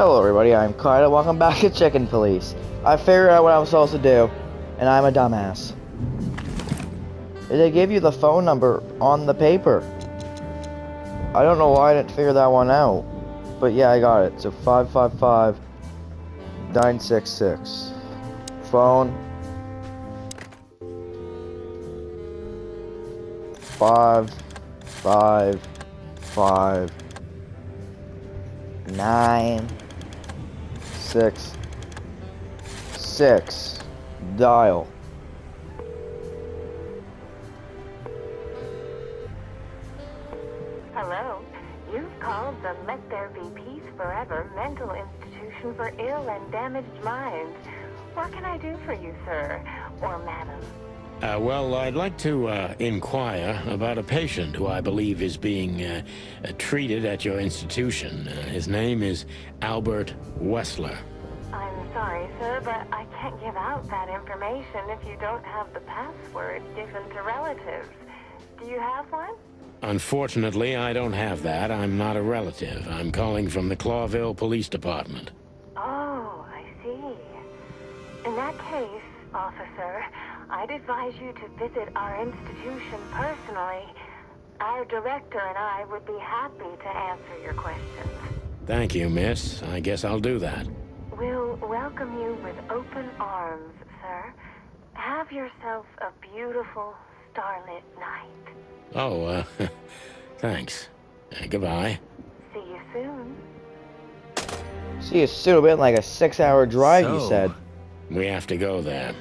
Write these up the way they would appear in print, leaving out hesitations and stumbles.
Hello everybody, I'm Klida. Welcome back to Chicken Police. I figured out what I was supposed to do, and I'm a dumbass. They gave you the phone number on the paper. I don't know why I didn't figure that one out. But yeah, I got it. So 555-966. Phone. 555-966. Dial. Hello. You've called the Let There Be Peace Forever mental institution for ill and damaged minds. What can I do for you, sir? Or madam? Well, I'd like to inquire about a patient who I believe is being treated at your institution. His name is Albert Wessler. I'm sorry, sir, but I can't give out that information if you don't have the password given to relatives. Do you have one? Unfortunately, I don't have that. I'm not a relative. I'm calling from the Clawville Police Department. Oh, I see. In that case, officer, I'd advise you to visit our institution personally. Our director and I would be happy to answer your questions. Thank you, miss. I guess I'll do that. We'll welcome you with open arms, sir. Have yourself a beautiful, starlit night. Oh, thanks. Goodbye. See you soon. See, it's still been like a 6-hour drive, you said. We have to go there.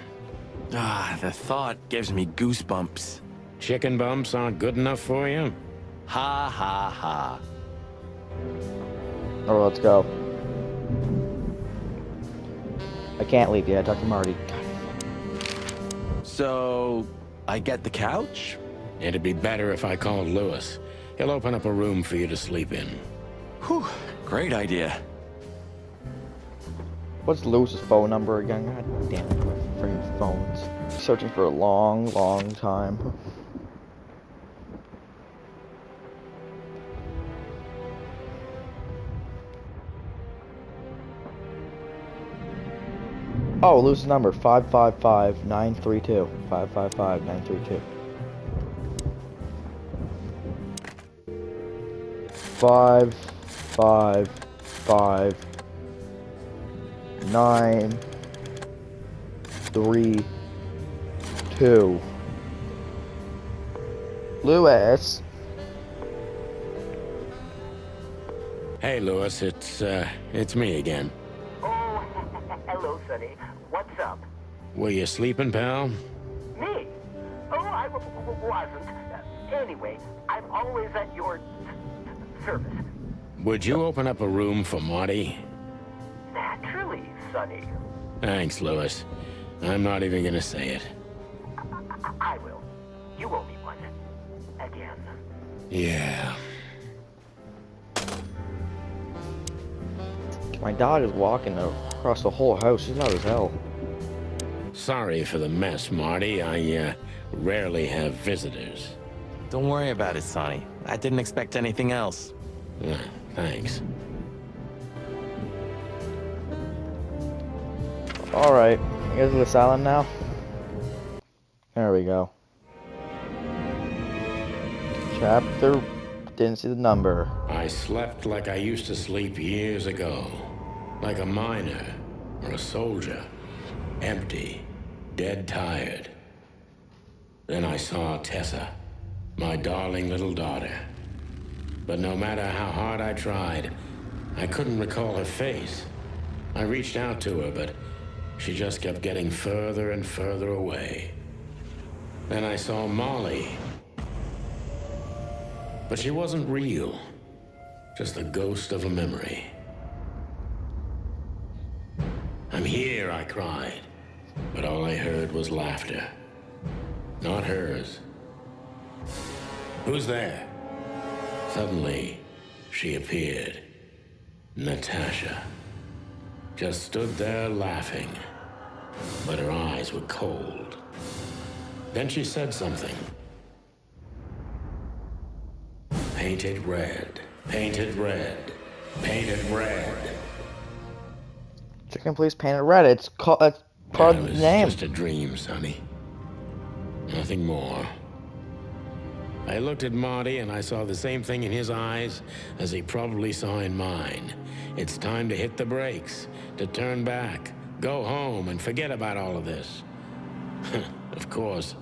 The thought gives me goosebumps. Chicken bumps aren't good enough for you? Ha ha ha. Alright, let's go. I can't leave yet. Talk to Marty. So, I get the couch? It'd be better if I called Lewis. He'll open up a room for you to sleep in. Whew, great idea. What's Lewis's phone number again? God damn it, my freaking phones. Searching for a long, long time. Oh, Lewis's number, 555-932. 555-932. 555-932. Lewis. Hey, Lewis, it's me again. Oh, hello, Sonny. What's up? Were you sleeping, pal? Me? Oh, I wasn't. Anyway, I'm always at your service. Would you open up a room for Marty? Naturally, Sonny. Thanks, Lewis. I'm not even gonna say it. I will. You owe me one. Again. Yeah. My dog is walking across the whole house. She's loud as hell. Sorry for the mess, Marty. I rarely have visitors. Don't worry about it, Sonny. I didn't expect anything else. Thanks. Alright, you guys are silent now? There we go. Chapter, didn't see the number. I slept like I used to sleep years ago. Like a miner or a soldier. Empty, dead tired. Then I saw Tessa, my darling little daughter. But no matter how hard I tried, I couldn't recall her face. I reached out to her, but she just kept getting further and further away. Then I saw Molly. But she wasn't real. Just the ghost of a memory. I'm here, I cried. But all I heard was laughter. Not hers. Who's there? Suddenly, she appeared. Natasha. Just stood there laughing. But her eyes were cold. Then she said something. Painted red, painted red, painted red. Chicken police painted red. It's called. That's part That of the was name. just a dream, Sonny. Nothing more. I looked at Marty and I saw the same thing in his eyes as he probably saw in mine. It's time to hit the brakes, to turn back, go home and forget about all of this. Of course,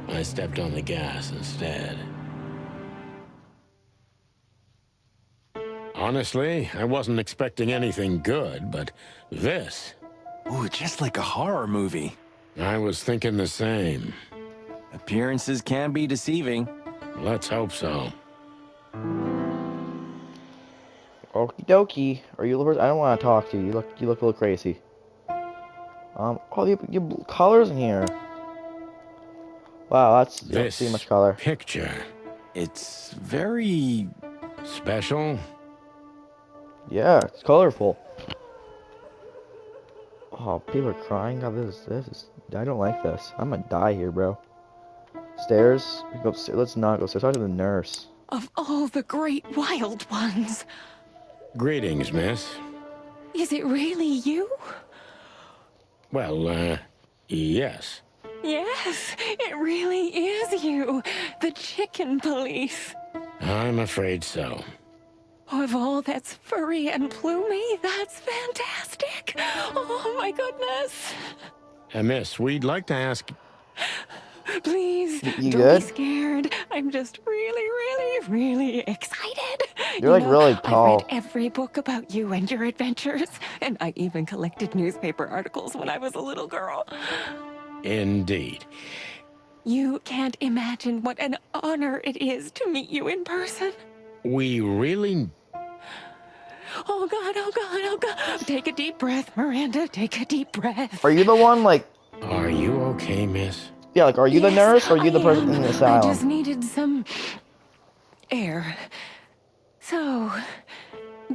I stepped on the gas instead. Honestly, I wasn't expecting anything good, but this, Ooh, just like a horror movie. I was thinking the same. Appearances can be deceiving. Let's hope so. Okie dokie. Are you? I don't want to talk to you. You look a little crazy. Oh, you colors in here. Wow, you don't This see much color. picture, It's very... special? Yeah, it's colorful. Oh, people are crying. God, this is. I don't like this. I'm gonna die here, bro. Stairs. We go upstairs. Let's not go upstairs. Talk to the nurse. Of all the great wild ones, Greetings, miss. is it really you? Well, yes. Yes, it really is you, the chicken police. I'm afraid so. Of all that's furry and plumey, that's fantastic. Oh my goodness. Miss, we'd like to ask... Please, You don't good? be scared. I'm just really excited. You're like really tall. I've read every book about you and your adventures, and I even collected newspaper articles when I was a little girl. Indeed. You can't imagine what an honor it is to meet you in person. We really... Oh God, oh God, oh God. Take a deep breath, Miranda. Take a deep breath. Are you the one like? Are you okay, miss? Yeah, like, are you the Yes, nurse or are you the I person am. in the I just asylum? needed some air. So,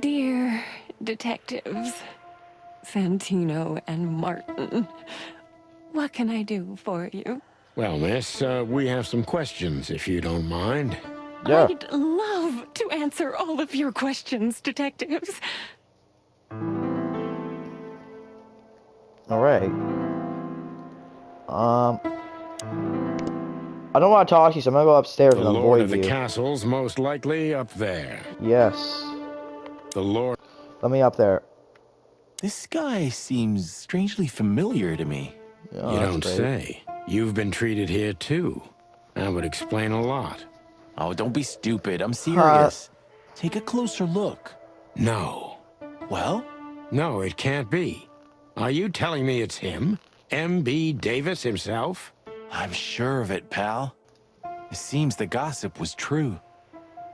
dear detectives, Santino and Martin, what can I do for you? Well, miss, we have some questions, if you don't mind. Yeah. I'd love to answer all of your questions, detectives. All right. I don't want to talk to you, so I'm gonna go upstairs The and Lord avoid of the you. Castle's most likely up there. Yes. The Lord... Let me up there. This guy seems strangely familiar to me. Oh, You that's don't great. say. You've been treated here, too. That would explain a lot. Oh, don't be stupid. I'm serious. Take a closer look. No. Well, No, it can't be. Are you telling me it's him? M.B. Davis himself? I'm sure of it, pal. It seems the gossip was true.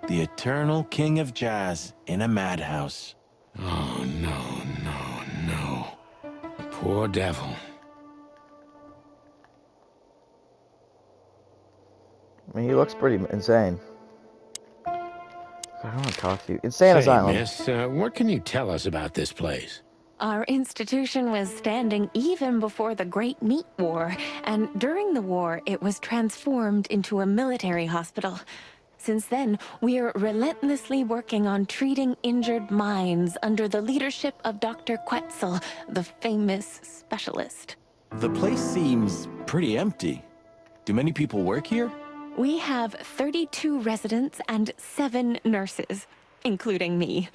The eternal king of jazz in a madhouse. Oh, no. The poor devil. I mean, he looks pretty insane. I don't want to talk to you. Insane Say, asylum. miss, what can you tell us about this place? Our institution was standing even before the Great Meat War, and during the war, it was transformed into a military hospital. Since then, we're relentlessly working on treating injured minds under the leadership of Dr. Quetzal, the famous specialist. The place seems pretty empty. Do many people work here? We have 32 residents and 7 nurses, including me.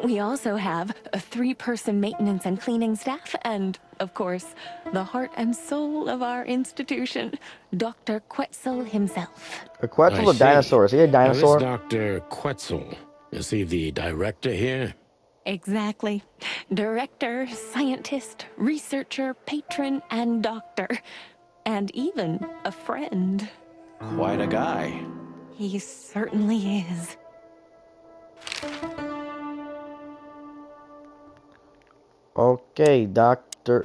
We also have a 3-person maintenance and cleaning staff, and, of course, the heart and soul of our institution, Dr. Quetzal himself. The Quetzal I of dinosaurs. Is he a Now, this dinosaur? Dr. Quetzal, is he the director here? Exactly. Director, scientist, researcher, patron, and doctor. And even a friend. Quite a guy. He certainly is. Okay, Dr.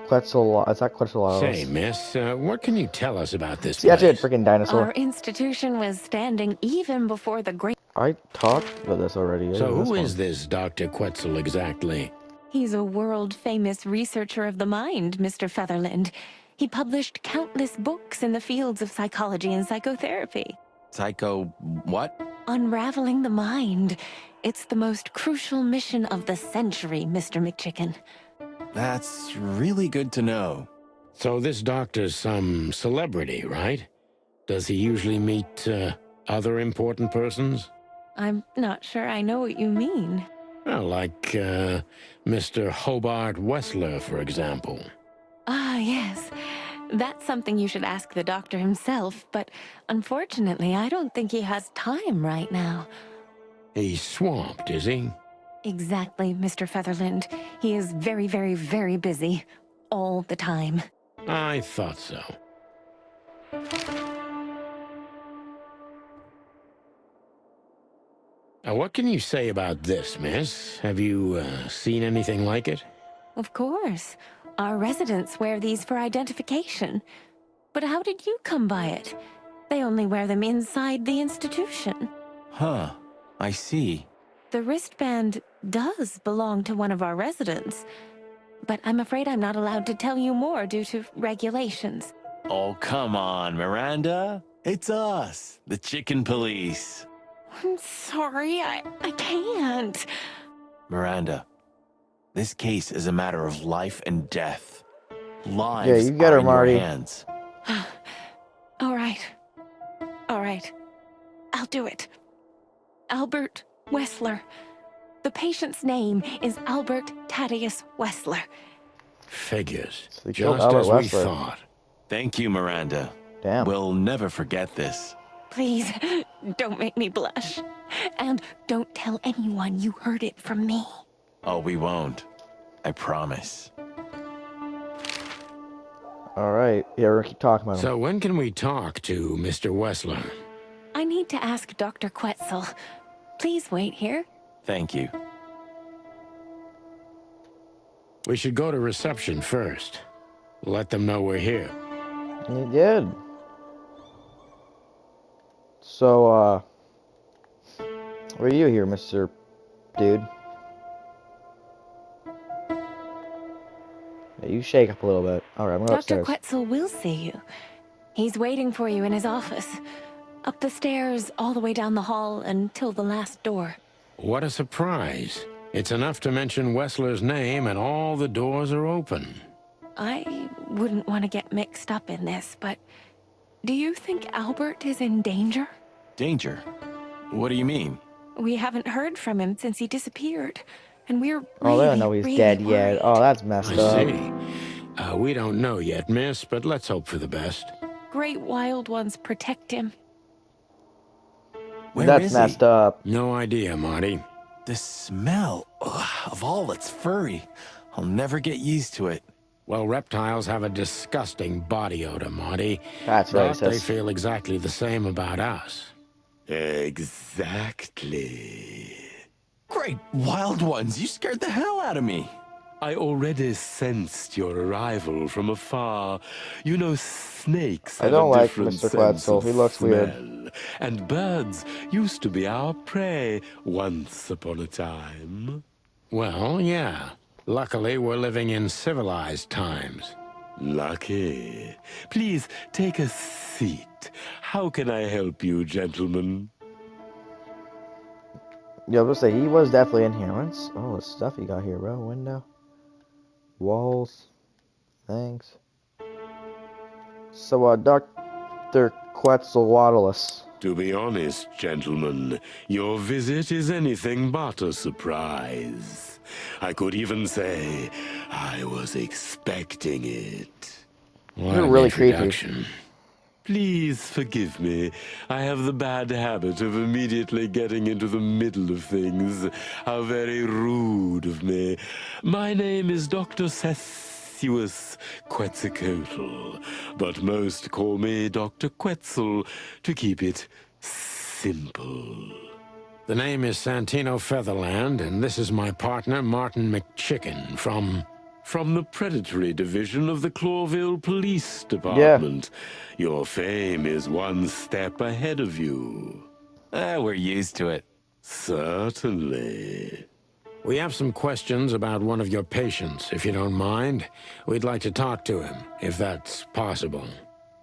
Quetzal. It's not Quetzal. Say, miss, what can you tell us about this See, that's it, place? freaking dinosaur. Our institution was standing even before the Great... I talked about this already. So This who one. is this Dr. Quetzal exactly? He's a world-famous researcher of the mind, Mr. Featherland. He published countless books in the fields of psychology and psychotherapy. Psycho what? Unraveling the mind. It's the most crucial mission of the century, Mr. McChicken. That's really good to know. So this doctor's some celebrity, right? Does he usually meet other important persons? I'm not sure I know what you mean. Well, like Mr. Hobart Wessler, for example. Ah, yes. That's something you should ask the doctor himself, but unfortunately, I don't think he has time right now. He's swamped, is he? Exactly, Mr. Featherland. He is very, very, very busy. All the time. I thought so. Now, what can you say about this, miss? Have you seen anything like it? Of course. Our residents wear these for identification. But how did you come by it? They only wear them inside the institution. Huh. I see. The wristband does belong to one of our residents. But I'm afraid I'm not allowed to tell you more due to regulations. Oh, come on, Miranda. It's us, the Chicken Police. I'm sorry, I can't. Miranda, this case is a matter of life and death. Lives Yeah, you get are her, in Marty. your hands. All right. All right. I'll do it. Albert Wessler. The patient's name is Albert Thaddeus Wessler. Figures. So they killed Just Albert as we Wessler. thought. Thank you, Miranda. Damn. We'll never forget this. Please, don't make me blush. And don't tell anyone you heard it from me. Oh, we won't. I promise. Alright. Yeah, we're keep talking about him. So when can we talk to Mr. Wessler? I need to ask Dr. Quetzal. Please wait here. Thank you. We should go to reception first. Let them know we're here. He did. So, what are you here, Mr. Dude? Yeah, you shake up a little bit. Alright, I'm going Dr. upstairs. Quetzal will see you. He's waiting for you in his office. Up the stairs, all the way down the hall, until the last door. What a surprise. It's enough to mention Wessler's name and all the doors are open. I wouldn't want to get mixed up in this, but do you think Albert is in danger? Danger? What do you mean? We haven't heard from him since he disappeared, and we're Oh, they don't know really he's dead worried. yet. Oh, that's messed I up. see. We don't know yet, miss, but let's hope for the best. Great wild ones protect him. Where That's is messed he? up. No idea, Marty. The smell of all that's furry. I'll never get used to it. Well, reptiles have a disgusting body odor, Marty. That's But they racist. feel exactly the same about us. Exactly. Great wild ones, you scared the hell out of me. I already sensed your arrival from afar. You know, snakes I have don't a like different Mr. sense Quetzal. of He looks weird. smell. And birds used to be our prey once upon a time. Well, yeah. Luckily, we're living in civilized times. Lucky. Please take a seat. How can I help you, gentlemen? Yeah, I was gonna say, he was definitely in here. What's all the stuff you got here, bro? Window. Walls. Things. So, Dr. Quetzalcoatlus. To be honest, gentlemen, your visit is anything but a surprise. I could even say I was expecting it. What You're an really creepy. introduction. Please forgive me. I have the bad habit of immediately getting into the middle of things. How very rude of me. My name is Dr. Sessuous Quetzalcoatl, but most call me Dr. Quetzal to keep it simple. The name is Santino Featherland, and this is my partner, Martin McChicken, from the predatory division of the Clawville Police Department. Your fame is one step ahead of you. We're used to it. Certainly. We have some questions about one of your patients, if you don't mind. We'd like to talk to him, if that's possible.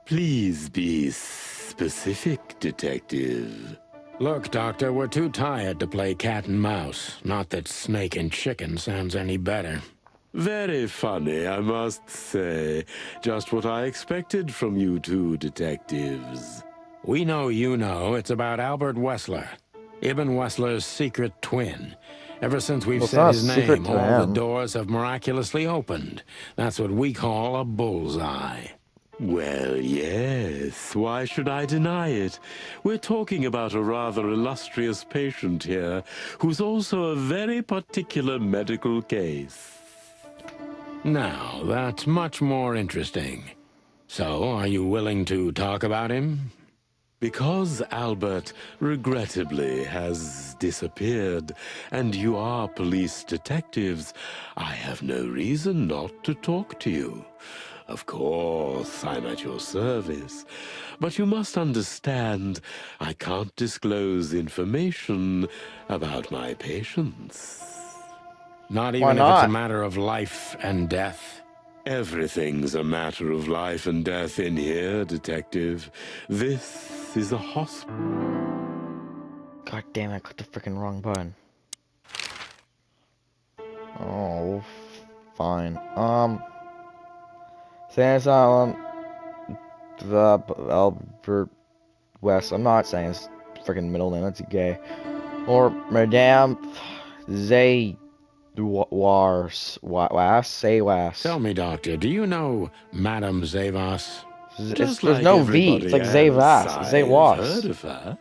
Please be specific, Detective. Look, Doctor, we're too tired to play cat and mouse. Not that snake and chicken sounds any better. Very funny, I must say. Just what I expected from you two detectives. We know you know it's about Albert Wessler, Ibn Wessler's secret twin. Ever since we've Well, it's said not his a secret name, to all the him. doors have miraculously opened. That's what we call a bullseye. Well, yes. Why should I deny it? We're talking about a rather illustrious patient here, who's also a very particular medical case. Now, that's much more interesting. So, are you willing to talk about him? Because Albert, regrettably, has disappeared, and you are police detectives, I have no reason not to talk to you. Of course, I'm at your service, but you must understand, I can't disclose information about my patients. Not Why even if it's a not? matter of life and death? Everything's a matter of life and death in here, detective. This is a hospital. God damn it, I clicked the freaking wrong button. Oh, fine. Sane Asylum, the Albert West. I'm not saying his freaking middle name, that's gay. Or Madame Zay Was. Tell me, Doctor, do you know Madame Zavas? Just There's like no V, everybody it's like else, Zavas, I've Zawas. heard of her,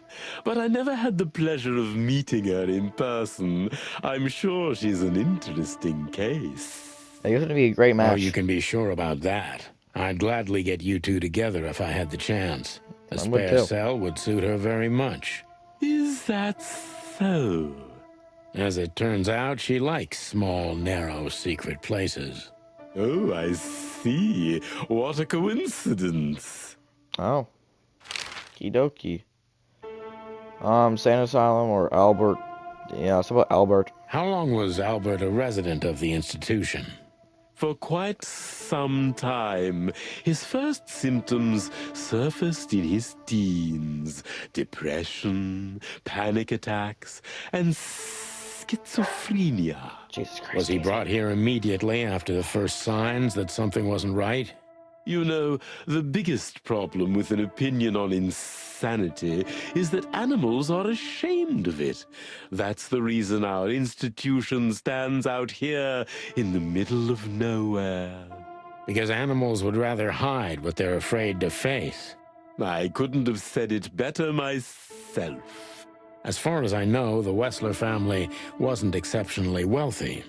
but I never had the pleasure of meeting her in person. I'm sure she's an interesting case. It used to be a great match. Oh, you can be sure about that. I'd gladly get you two together if I had the chance. A I would spare too. cell would suit her very much. Is that so? As it turns out, she likes small, narrow, secret places. Oh, I see. What a coincidence. Oh. Kidoki. Sane Asylum or Albert. Yeah, it's about Albert. How long was Albert a resident of the institution? For quite some time, his first symptoms surfaced in his teens. Depression, panic attacks, and schizophrenia. Jesus Christ. Was he brought here immediately after the first signs that something wasn't right? You know, the biggest problem with an opinion on insanity is that animals are ashamed of it. That's the reason our institution stands out here in the middle of nowhere. Because animals would rather hide what they're afraid to face. I couldn't have said it better myself. As far as I know, the Wessler family wasn't exceptionally wealthy.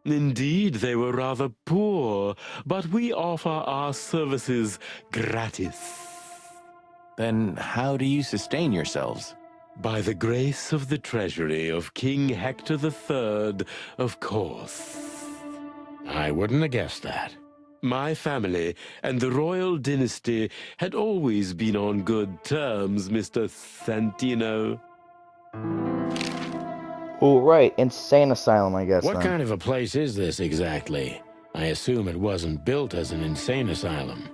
Indeed, they were rather poor, but we offer our services gratis. Then how do you sustain yourselves? By the grace of the treasury of King Hector III, of course. I wouldn't have guessed that. My family and the royal dynasty had always been on good terms, Mr. Santino. Oh, right. Insane Asylum, I guess. What then. kind of a place is this exactly? I assume it wasn't built as an insane asylum.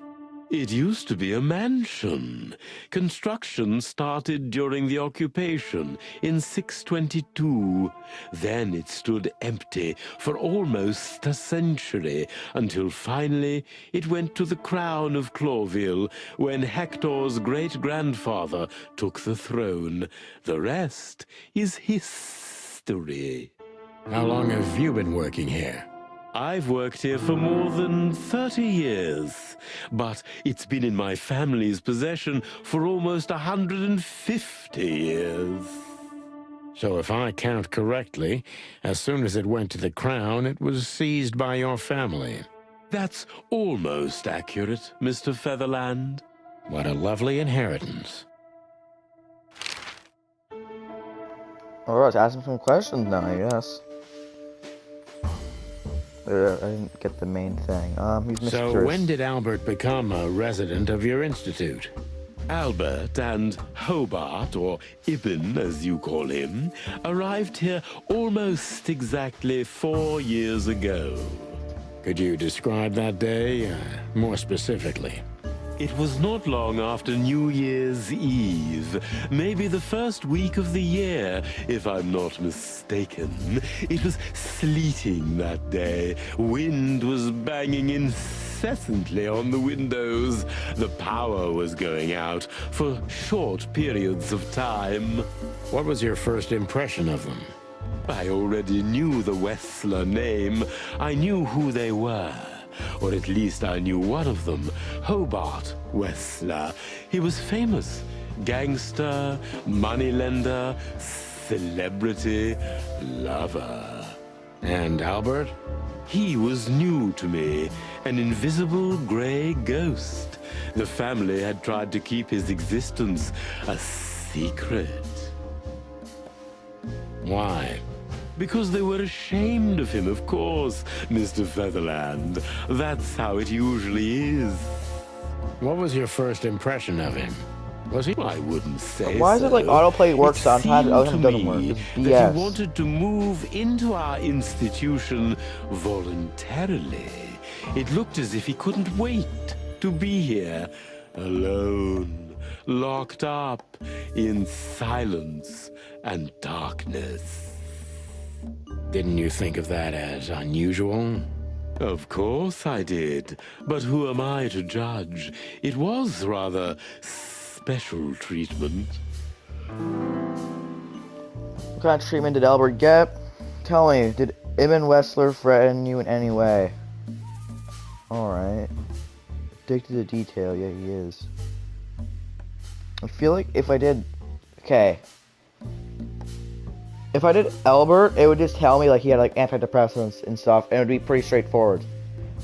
It used to be a mansion. Construction started during the occupation in 622. Then it stood empty for almost a century, until finally it went to the crown of Cloville when Hector's great-grandfather took the throne. The rest is history. How long have you been working here? I've worked here for more than 30 years, but it's been in my family's possession for almost 150 years. So if I count correctly, as soon as it went to the crown, it was seized by your family. That's almost accurate, Mr. Featherland. What a lovely inheritance. Alright, let's ask him some questions now, I guess. I didn't get the main thing. He's mysterious. So when did Albert become a resident of your institute? Albert and Hobart, or Ibn as you call him, arrived here almost exactly 4 years ago. Could you describe that day more specifically? It was not long after New Year's Eve, maybe the first week of the year, if I'm not mistaken. It was sleeting that day. Wind was banging incessantly on the windows. The power was going out for short periods of time. What was your first impression of them? I already knew the Wessler name. I knew who they were. Or at least I knew one of them, Hobart Wessler. He was famous. Gangster, moneylender, celebrity, lover. And Albert? He was new to me, an invisible gray ghost. The family had tried to keep his existence a secret. Why? Because they were ashamed of him, of course, Mr. Featherland. That's how it usually is. What was your first impression of him? Was he? I wouldn't say Why is it like autoplay works sometimes, other times it doesn't work? It's that BS. he wanted to move into our institution voluntarily. It looked as if he couldn't wait to be here, alone, locked up in silence and darkness. Didn't you think of that as unusual? Of course I did, but who am I to judge? It was rather special treatment. What kind of treatment did Albert get? Tell me, did Ibn Wessler threaten you in any way? Alright. Addicted to detail, yeah he is. I feel like if I did... Okay. If I did Albert, it would just tell me like he had like antidepressants and stuff, and it would be pretty straightforward.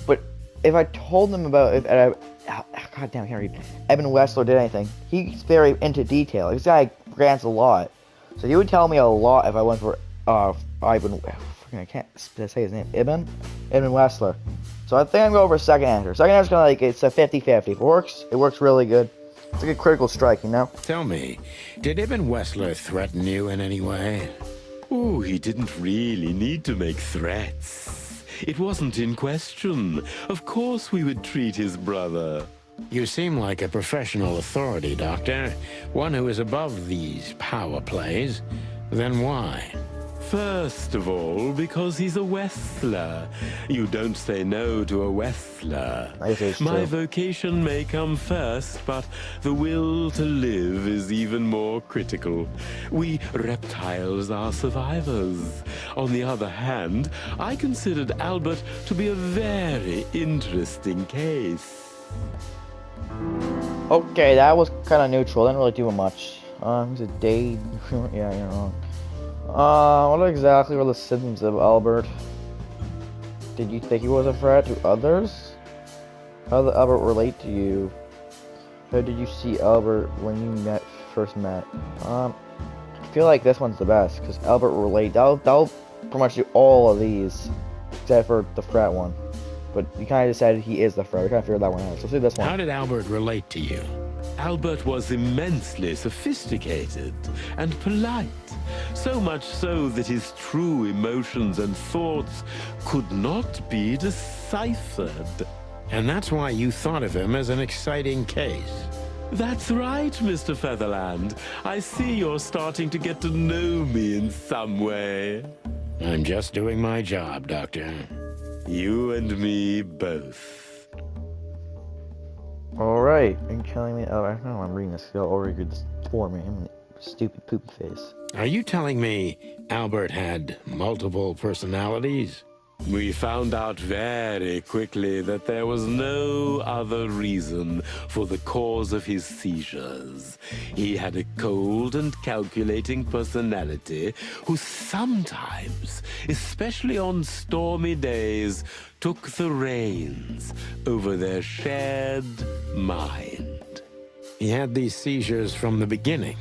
But if I told them about if God damn, I can't read. Ibn Wessler did anything, he's very into detail. This guy grants a lot, so he would tell me a lot if I went for Ibn. I can't say his name. Ibn Wessler. So I think I'm going for second answer. Second answer's kind of like it's a 50-50. If it works really good. It's like a critical strike, you know. Tell me, did Ibn Wessler threaten you in any way? Oh, he didn't really need to make threats. It wasn't in question. Of course we would treat his brother. You seem like a professional authority, Doctor. One who is above these power plays. Then why? First of all, because he's a Wessler. You don't say no to a Wessler. I guess it's My true. vocation may come first, but the will to live is even more critical. We reptiles are survivors. On the other hand, I considered Albert to be a very interesting case. Okay, that was kind of neutral. Didn't really do much. He's a date. Yeah, you're wrong. What exactly were the symptoms of Albert? Did you think he was a threat to others? How did Albert relate to you? How did you see Albert when you first met? I feel like this one's the best, because Albert relate. That'll pretty much do all of these, except for the threat one. But you kind of decided he is the threat. We kind of figured that one out. So let's do this one. How did Albert relate to you? Albert was immensely sophisticated and polite, so much so that his true emotions and thoughts could not be deciphered. And that's why you thought of him as an exciting case. That's right, Mr. Featherland. I see you're starting to get to know me in some way. I'm just doing my job, Doctor. You and me both. Alright, are you telling me? Oh, I don't know, I'm reading this. You'll already read this for me. I'm a stupid poopy face. Are you telling me Albert had multiple personalities? We found out very quickly that there was no other reason for the cause of his seizures. He had a cold and calculating personality who sometimes, especially on stormy days, took the reins over their shared mind. He had these seizures from the beginning.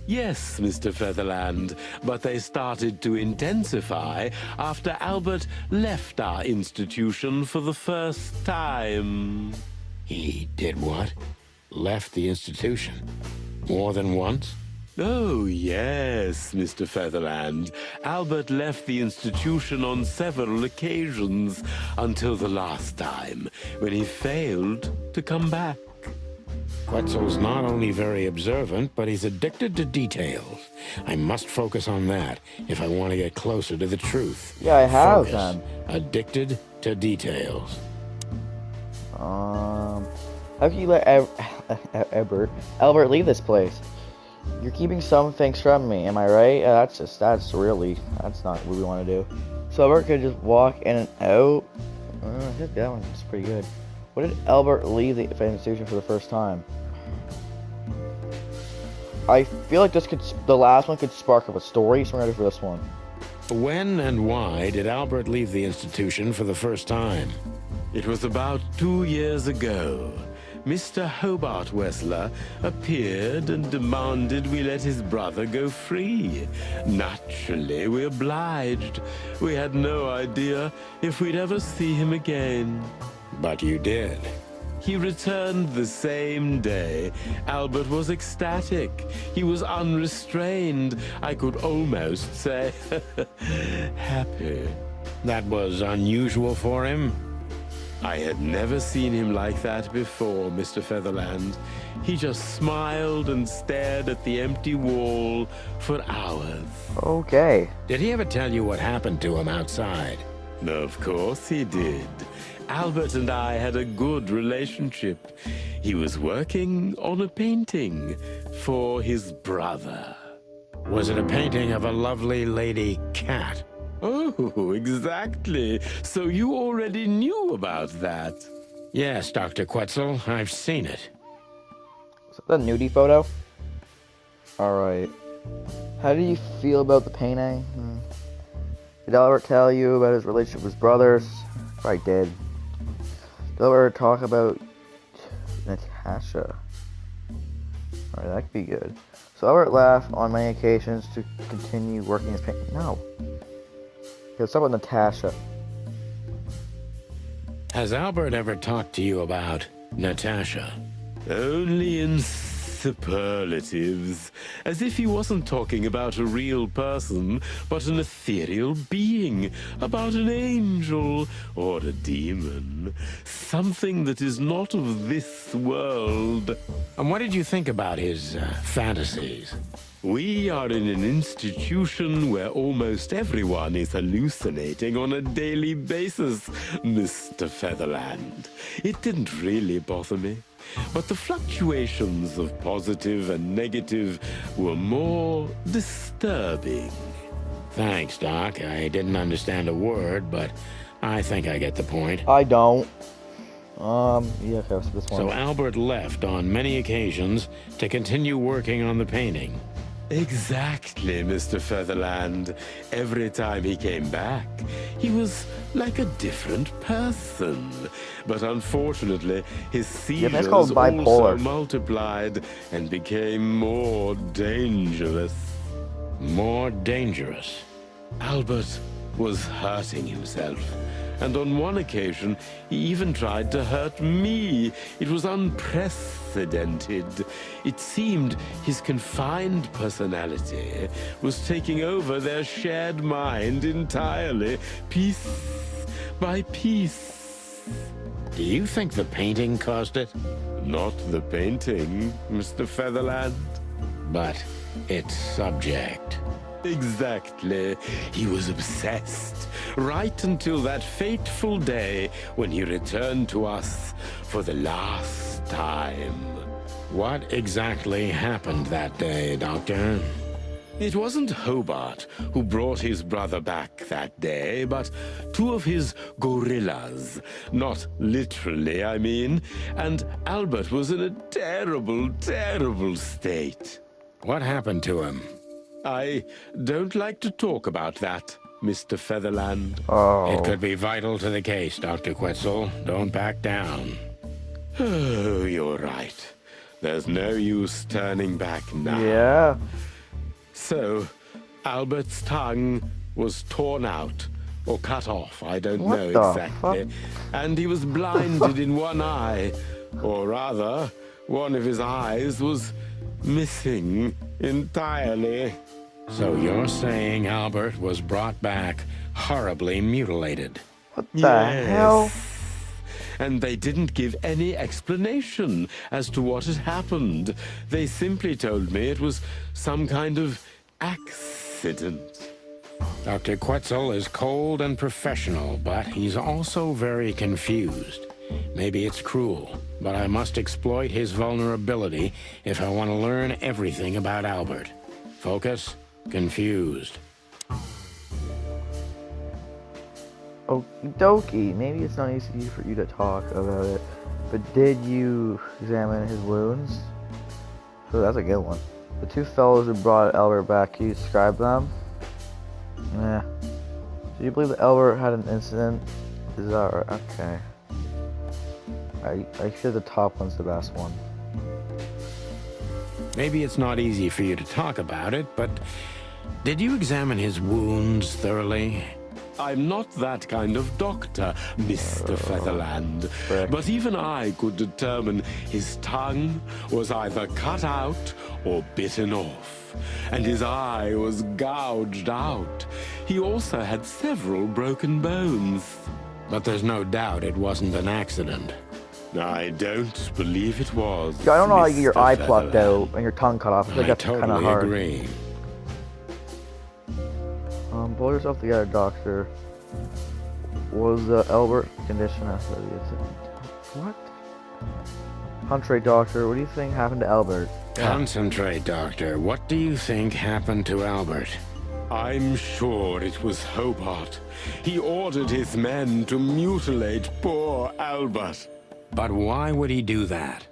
Yes, Mr. Featherland, but they started to intensify after Albert left our institution for the first time. He did what? Left the institution? More than once? Oh, yes, Mr. Featherland. Albert left the institution on several occasions until the last time, when he failed to come back. Quetzal's not only very observant, but he's addicted to details. I must focus on that if I want to get closer to the truth. Yeah, I have Focus. then. Addicted to details. How can you let Albert leave this place? You're keeping some things from me, am I right? That's not what we want to do. So Albert could just walk in and out. I think that one's pretty good. When did Albert leave the institution for the first time? I feel like the last one could spark up a story, so I'm ready for this one. When and why did Albert leave the institution for the first time? It was about 2 years ago. Mr. Hobart Wessler appeared and demanded we let his brother go free. Naturally, we obliged. We had no idea if we'd ever see him again. But you did. He returned the same day. Albert was ecstatic. He was unrestrained. I could almost say happy. That was unusual for him? I had never seen him like that before, Mr. Featherland. He just smiled and stared at the empty wall for hours. Okay. Did he ever tell you what happened to him outside? Of course he did. Albert and I had a good relationship. He was working on a painting for his brother. Was it a painting of a lovely lady cat? Oh, exactly. So you already knew about that. Yes, Dr. Quetzal, I've seen it. Is that a nudie photo? Alright. How do you feel about the painting? Did Albert tell you about his relationship with his brothers? Probably did. Did Albert talk about Natasha? Alright, that could be good. So Albert left on many occasions to continue working his painting. No. Let's talk about Natasha. Has Albert ever talked to you about Natasha? Only in superlatives, as if he wasn't talking about a real person, but an ethereal being, about an angel or a demon, something that is not of this world. And what did you think about his fantasies? We are in an institution where almost everyone is hallucinating on a daily basis, Mr. Featherland. It didn't really bother me. But the fluctuations of positive and negative were more disturbing. Thanks, Doc. I didn't understand a word, but I think I get the point. I don't. Yeah, okay, so this one. So Albert left on many occasions to continue working on the painting. Exactly, Mr. Featherland. Every time he came back, he was like a different person. But unfortunately, his seizures called bipolar. also multiplied and became more dangerous. More dangerous? Albert was hurting himself. And on one occasion, he even tried to hurt me. It was unprecedented. It seemed his confined personality was taking over their shared mind entirely, piece by piece. Do you think the painting caused it? Not the painting, Mr. Featherland. But its subject. Exactly. He was obsessed, right until that fateful day when he returned to us for the last time. What exactly happened that day, Doctor? It wasn't Hobart who brought his brother back that day, but two of his gorillas. Not literally, I mean. And Albert was in a terrible, terrible state. What happened to him? I don't like to talk about that, Mr. Featherland. Oh. It could be vital to the case, Dr. Quetzal. Don't back down. Oh, you're right. There's no use turning back now. Yeah. So, Albert's tongue was torn out, or cut off, I don't What know the exactly. fuck? And he was blinded in one eye. Or rather, one of his eyes was missing entirely. So you're saying Albert was brought back horribly mutilated? What the hell? and they didn't give any explanation as to what had happened. They simply told me it was some kind of accident. Dr. Quetzal is cold and professional, but he's also very confused. Maybe it's cruel, but I must exploit his vulnerability if I want to learn everything about Albert. Focus, confused. Okie dokie. Maybe it's not easy for you to talk about it, but did you examine his wounds? So that's a good one. The two fellows who brought Albert back, can you describe them? Yeah. Do you believe that Albert had an incident? Is that right? Okay. I feel the top one's the best one. Maybe it's not easy for you to talk about it, but did you examine his wounds thoroughly? I'm not that kind of doctor, Mr. Featherland. Frick. But even I could determine his tongue was either cut out or bitten off, and his eye was gouged out. He also had several broken bones. But there's no doubt it wasn't an accident. I don't believe it was. Yeah, I don't know how you get your Mr. eye plucked Featherland. out and your tongue cut off. I think I that's kind of totally hard. agree. Pull yourself together, doctor. Was Albert condition after the incident? What? Concentrate, doctor. What do you think happened to Albert? Concentrate, Doctor. What do you think happened to Albert? I'm sure it was Hobart. He ordered his men to mutilate poor Albert. But why would he do that?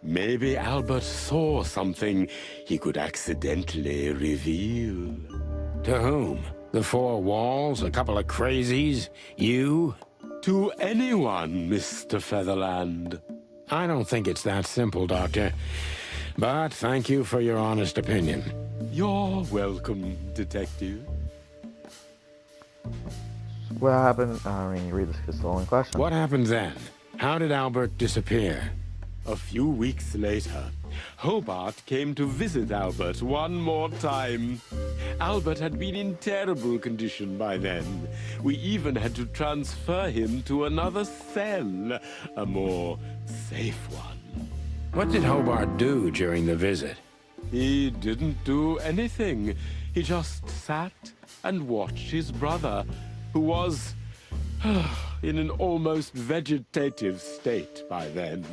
Maybe Albert saw something he could accidentally reveal. To whom? The four walls? A couple of crazies? You? To anyone, Mr. Featherland. I don't think it's that simple, Doctor. But thank you for your honest opinion. You're welcome, Detective. What happened? I mean, you read this because it's the only question. What happened then? How did Albert disappear? A few weeks later, Hobart came to visit Albert one more time. Albert had been in terrible condition by then. We even had to transfer him to another cell, a more safe one. What did Hobart do during the visit? He didn't do anything. He just sat and watched his brother, who was in an almost vegetative state by then.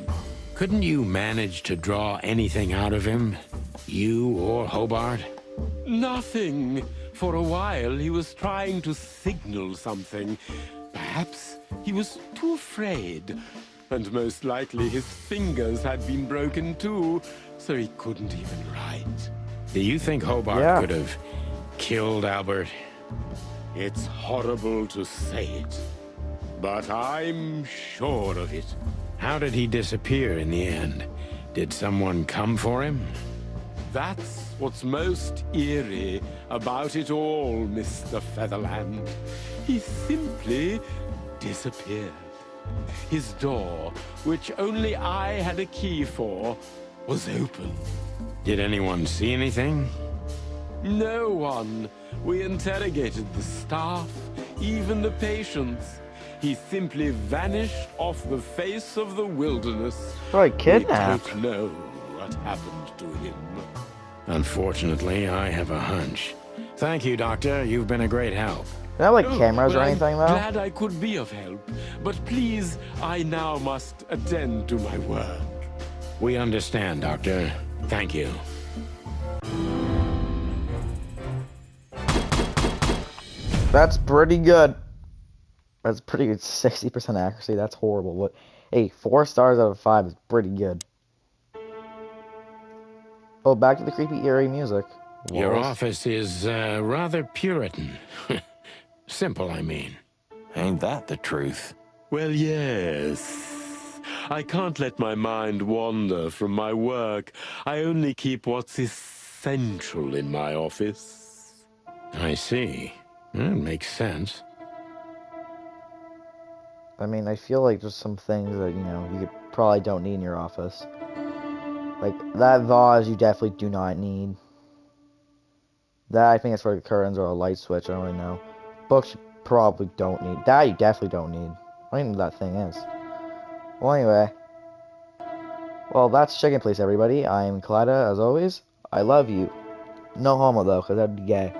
Couldn't you manage to draw anything out of him? You or Hobart? Nothing. For a while, he was trying to signal something. Perhaps he was too afraid. And most likely his fingers had been broken too, so he couldn't even write. Do you think Hobart could have killed Albert? It's horrible to say it, but I'm sure of it. How did he disappear in the end? Did someone come for him? That's what's most eerie about it all, Mr. Featherland. He simply disappeared. His door, which only I had a key for, was open. Did anyone see anything? No one. We interrogated the staff, even the patients. He simply vanished off the face of the wilderness. Probably kidnapped. We don't know what happened to him. Unfortunately, I have a hunch. Thank you, Doctor. You've been a great help. Do they have like cameras or Well, anything though? I'm glad I could be of help. But please, I now must attend to my work. We understand, Doctor. Thank you. That's pretty good. That's pretty good. 60% accuracy. That's horrible. But hey, 4 stars out of 5 is pretty good. Oh, back to the creepy, eerie music. Your Walls. office is rather Puritan. Simple, I mean. Ain't that the truth? Well, yes. I can't let my mind wander from my work. I only keep what's essential in my office. I see. That makes sense. I mean, I feel like there's some things that, you know, you probably don't need in your office. Like, that vase you definitely do not need. That, I think it's for the curtains or a light switch, I don't really know. Books you probably don't need. That you definitely don't need. I don't even know what that thing is. Well, anyway. Well, that's Chicken Police, everybody. I'm Klida, as always. I love you. No homo, though, because that'd be gay.